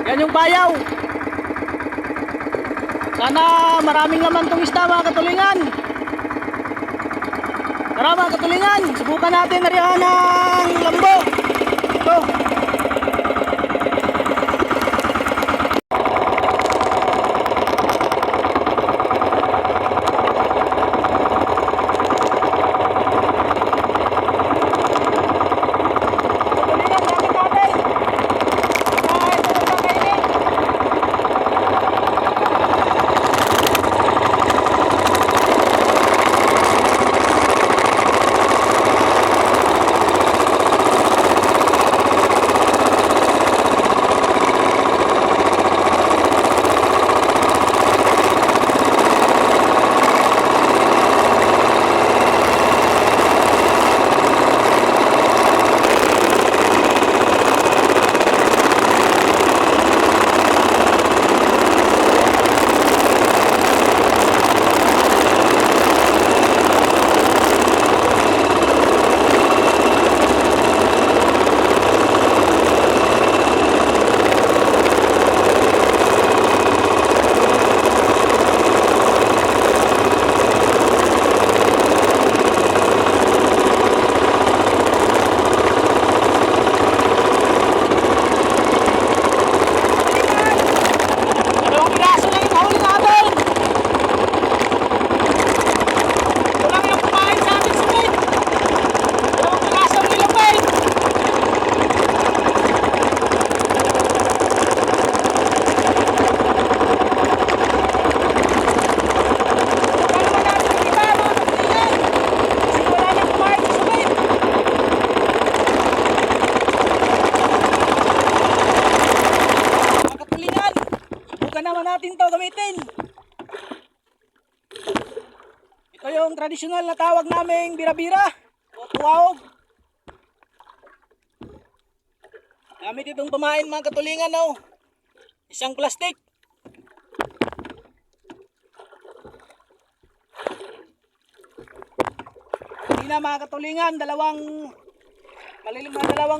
Yan yung bayaw. Sana maraming naman tong isda mga katulingan. Tara mga katulingan, subukan natin nariyan ng lambo. Ito. Natin to gamitin. Ito yung tradisyonal na tawag naming bira-bira o tuwawog. Gamit itong pamain mga katulingan, no? Isang plastik. Hindi na mga katulingan, dalawang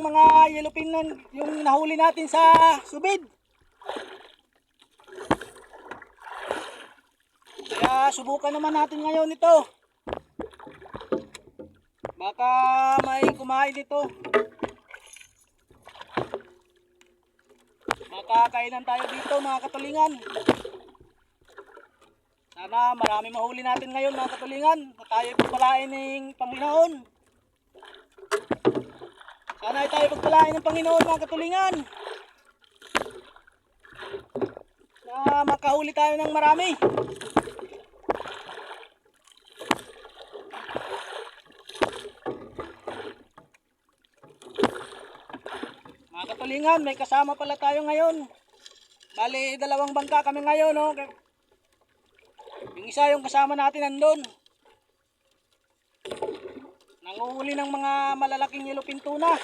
mga yellowfin yung nahuli natin sa subid. Kaya subukan naman natin ngayon ito. Baka may kumain dito. Makakainan tayo dito mga katulingan. Sana marami mahuli natin ngayon mga katulingan. Na tayo pagpalain ng Panginoon. Sana ay tayo pagpalain ng Panginoon mga katulingan. Na makahuli tayo ng marami. Mga katulingan, may kasama pala tayo ngayon. Bali, dalawang bangka kami ngayon, no? Yung isa yung kasama natin nandun. Nanguhuli ng mga malalaking yellowfin tuna.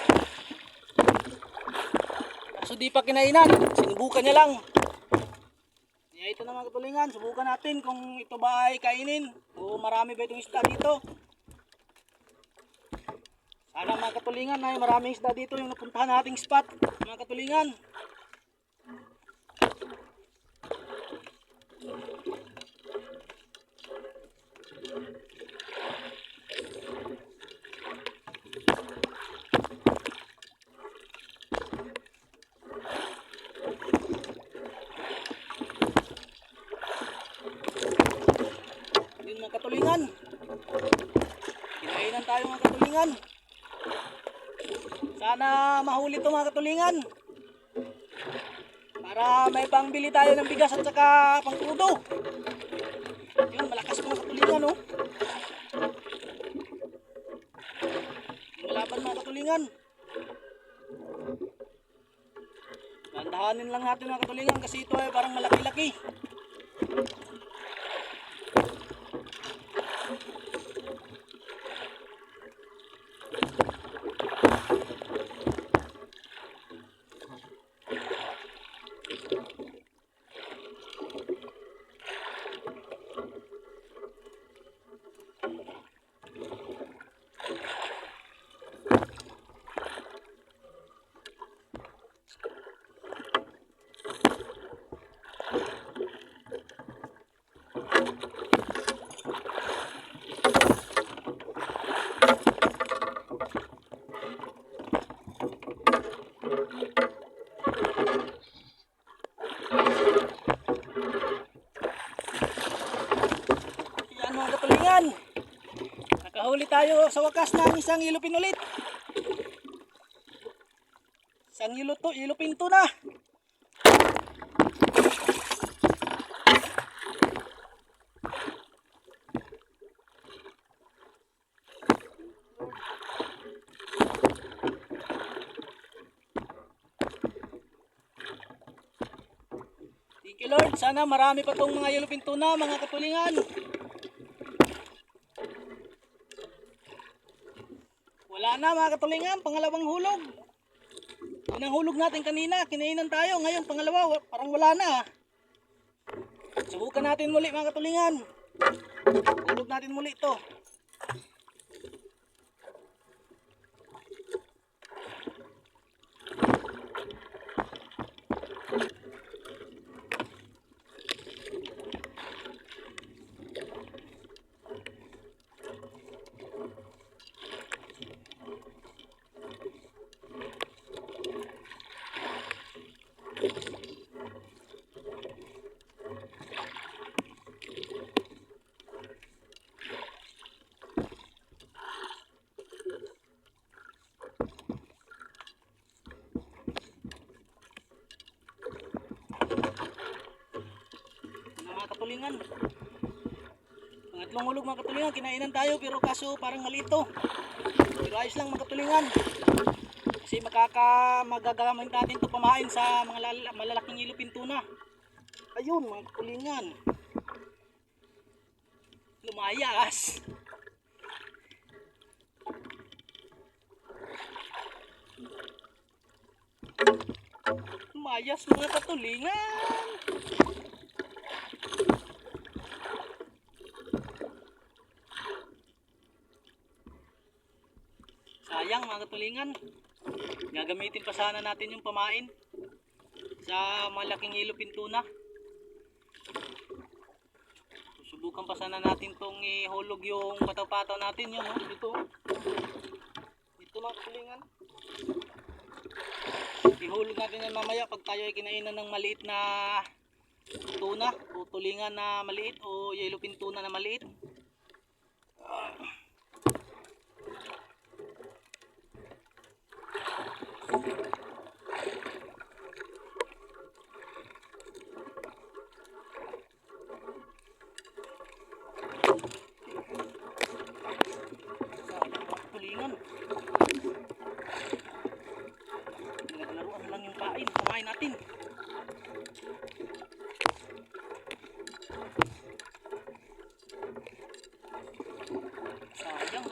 So di pa kinainan, sinubukan niya lang. Kaya ito na mga katulingan, subukan natin kung ito ba ay kainin o marami ba itong isda dito. Sana mga katulingan ay maraming isda dito yung napuntahan nating spot mga katulingan. Yun mga katulingan, kinainan tayo mga katulingan. Sana mahuli ito mga katulingan. Para may pangbili tayo ng bigas at saka pangkrudo. Yun, malakas mga katulingan, no? Malaban mga katulingan. Dandahanin lang natin mga katulingan kasi ito ay parang malaki-laki. tayo sa wakas ng isang yellowfin ulit. Isang yellowfin tuna. Thank you Lord, sana marami pa tong mga yellowfin tuna mga katulingan. Wala na mga katulingan, pangalawang hulog. Yun ang hulog natin kanina, kinainan tayo. Ngayon pangalawa, parang wala na. Subukan natin muli mga katulingan. Hulog natin muli ito. Mga katulingan, pangatlong hulog mga katulingan, kinainan tayo pero kaso parang malito. Pero ayos lang mga katulingan, kasi magagamit natin ito pamain sa mga malalaking yellowfin tuna. Ayun mga katulingan, lumayas. Lumayas mga katulingan. Sayang mga katulingan, gagamitin pa sana natin yung pamain sa malaking yellowfin tuna. Susubukan pa sana natin tong ihulog yung pataw-pataw natin yun, dito mga katulingan. Ihulog natin yan mamaya pag tayo ay kinainan ng maliit na tuna o tulingan na maliit o yellowfin tuna na maliit. Tulingan. Naglaruan lang yung pamain natin. Sayang.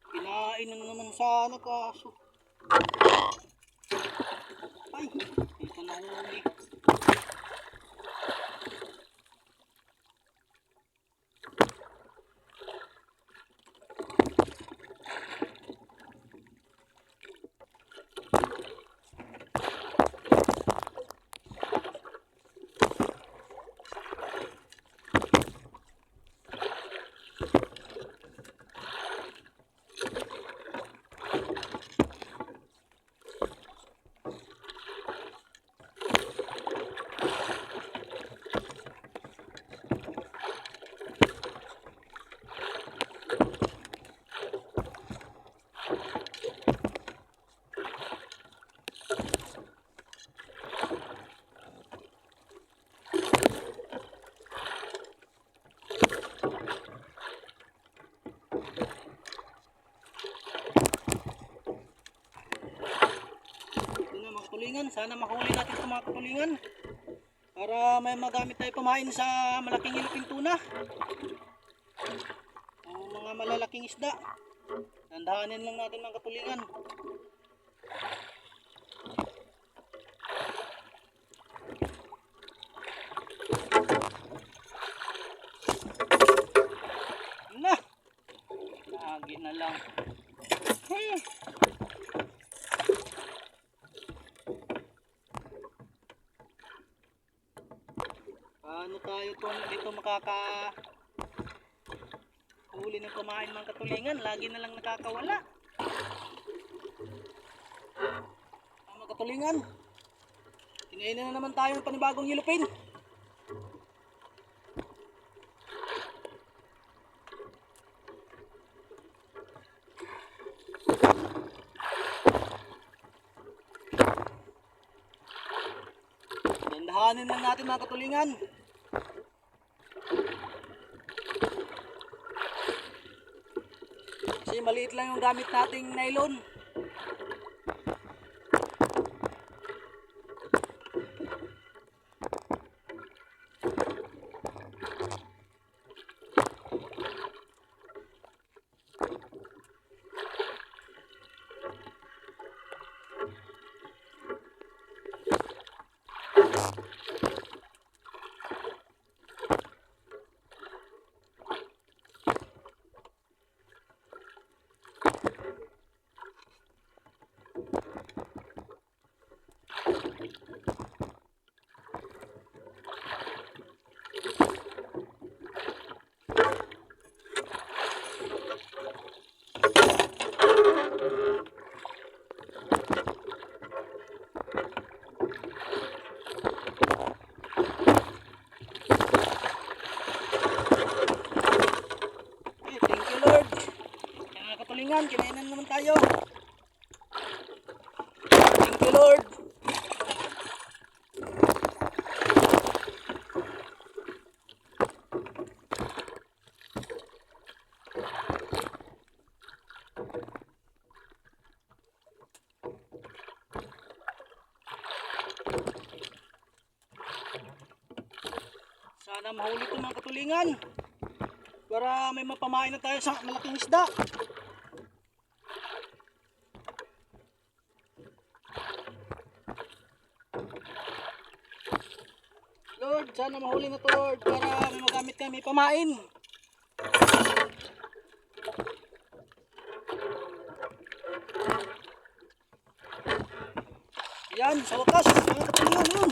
Kinain na naman sana kaso. Ay, dito na huli. Katulingan, sana mahuli natin sa mga katulingan para may magamit tayo pamain sa malaking yellowfin tuna o mga malalaking isda. Dandahanin lang natin mga katulingan. Na, lagi na lang. tayo dito huli ng pamain mga katulingan, lagi na lang nakakawala. Mga katulingan, kinainan na naman tayo ng panibagong yelupin. Dandahanin lang natin mga katulingan. Kasi maliit lang yung gamit nating nylon. Kinainan naman tayo. Thank you Lord. Sana mahuli ito mga katulingan para may mapamain na tayo sa malaking isda. Lord, sana mahuli na to Lord para may magamit kami pamain. Yan, sa wakas, mga katulingan yun.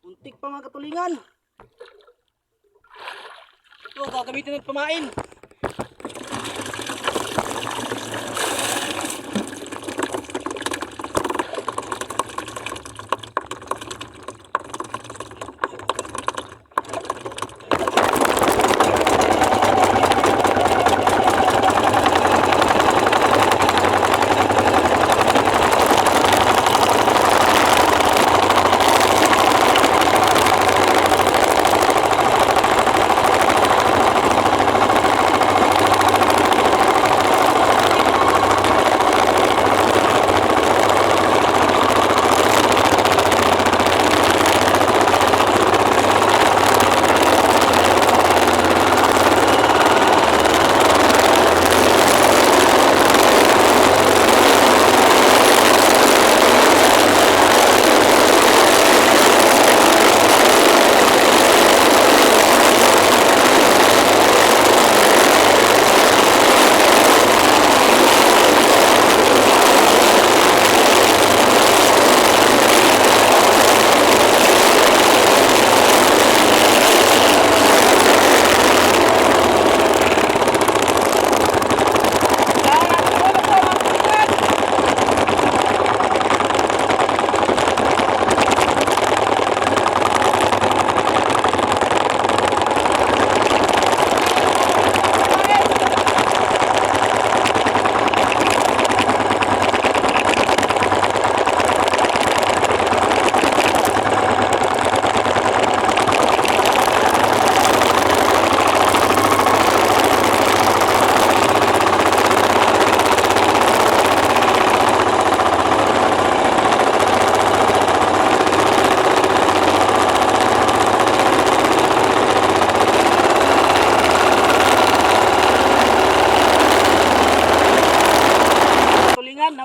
Muntik pa mga katulingan. Ito, gagamitin natin pamain.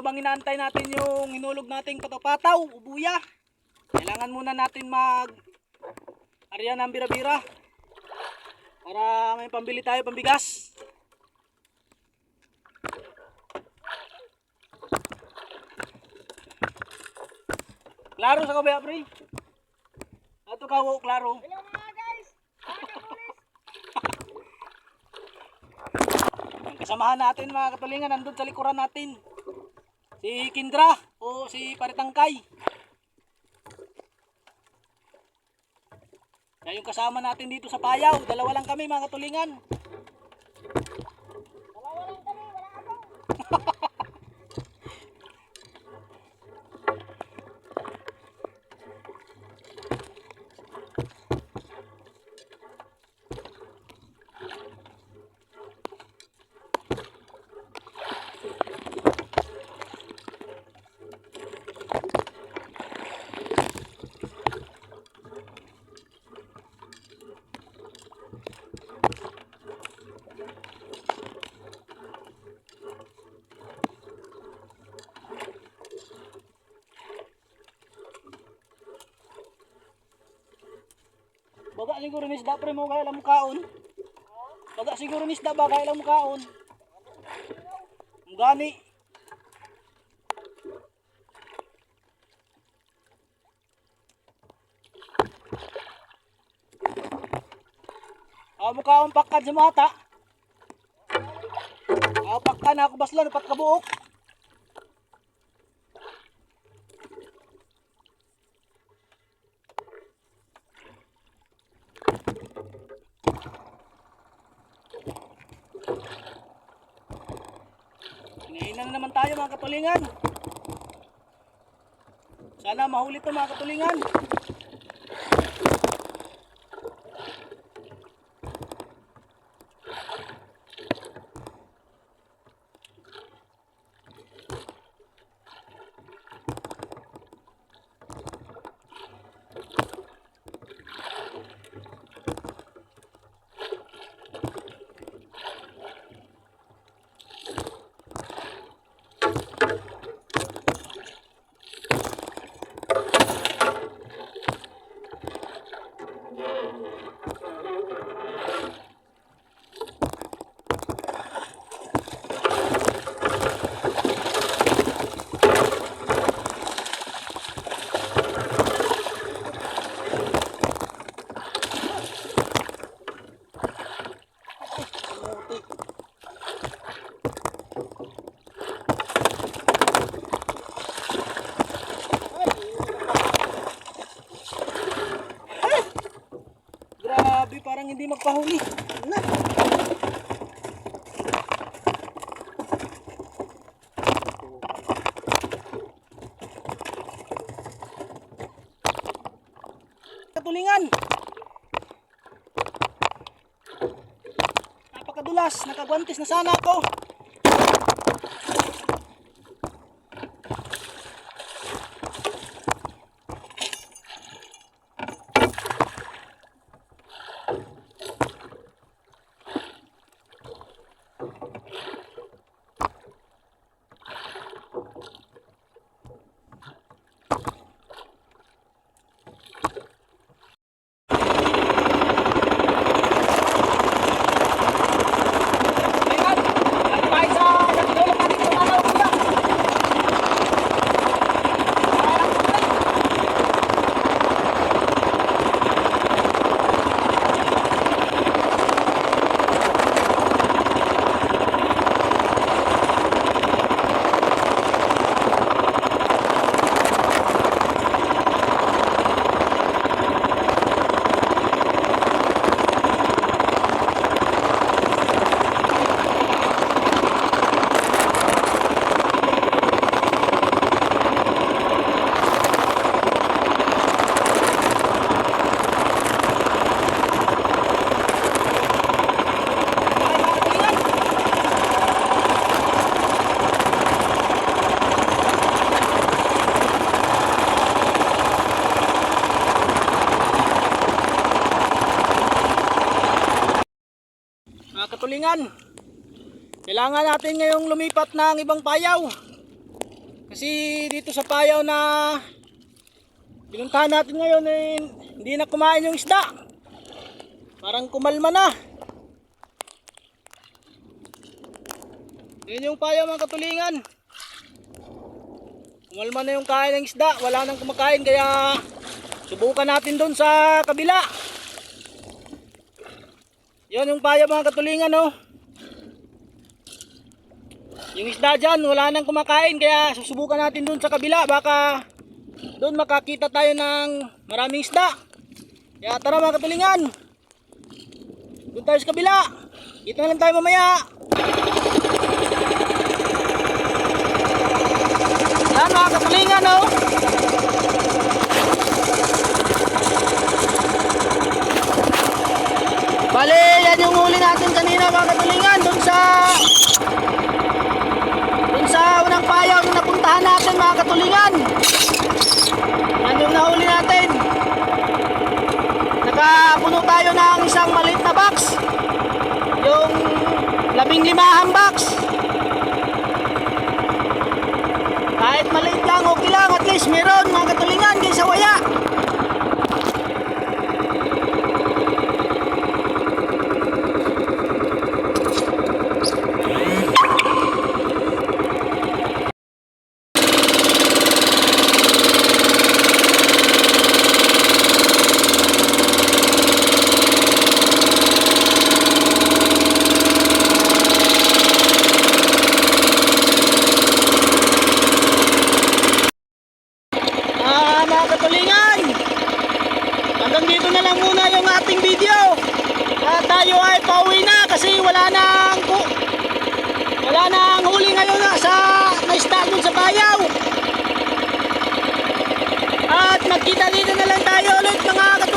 Habang inaantay natin yung hinulog nating pataw-pataw, ubuya, kailangan muna natin arya ng bira-bira para may pambili tayo pambigas. Klaro sa kabaya, pre. kawo, klaro. Hello mga guys! Ang kasamahan natin mga katulingan, nandun sa likuran natin. Si Kindra o si Paritangkay. Yan yung kasama natin dito sa Payaw. Dalawa lang kami mga katulingan. Dalawa lang kami, wala ako. Baga siguro ni isda pre mo kaya lang mukaon. Baga siguro ni isda ba kaya lang mukaon. Ang gani. Mukaon pakad sa mata. Pakad na ako baslan dapat kabuok. Hinahinan na naman tayo mga katulingan. Sana mahuli ito mga katulingan. Grabe, parang hindi magpahuli. Na. Katulingan. Napakadulas, nakagwantis na sana ako. Katulingan, kailangan natin ngayong lumipat ng ibang payaw kasi dito sa payaw na pinuntahan natin ngayon hindi na kumain yung isda, parang kumalma na. Yun yung payaw mga katulingan, kumalma na yung kain ng isda, wala nang kumakain kaya Subukan natin doon sa kabila. Yan yung paya mga katulingan, oh. Yung isda dyan, wala nang kumakain, kaya susubukan natin doon sa kabila. Baka doon makakita tayo ng maraming isda. Kaya tara mga katulingan, doon tayo sa kabila. Kita na lang tayo mamaya. Yan mga katulingan, oh. Bale, yan yung huli natin kanina mga katulingan. Doon sa unang payaw na napuntahan natin mga katulingan. Yan yung nahuli natin. Nakapuno tayo ng isang maliit na box. Yung 15 box. Kahit maliit lang, okay lang. At least meron mga katulingan kaysa waya. Mga katulingan, hanggang dito na lang muna yung ating video. At tayo ay pauwi na kasi wala nang huli ngayon sa na-start dun sa bayaw. At magkita dito na lang tayo ulit mga katulingan.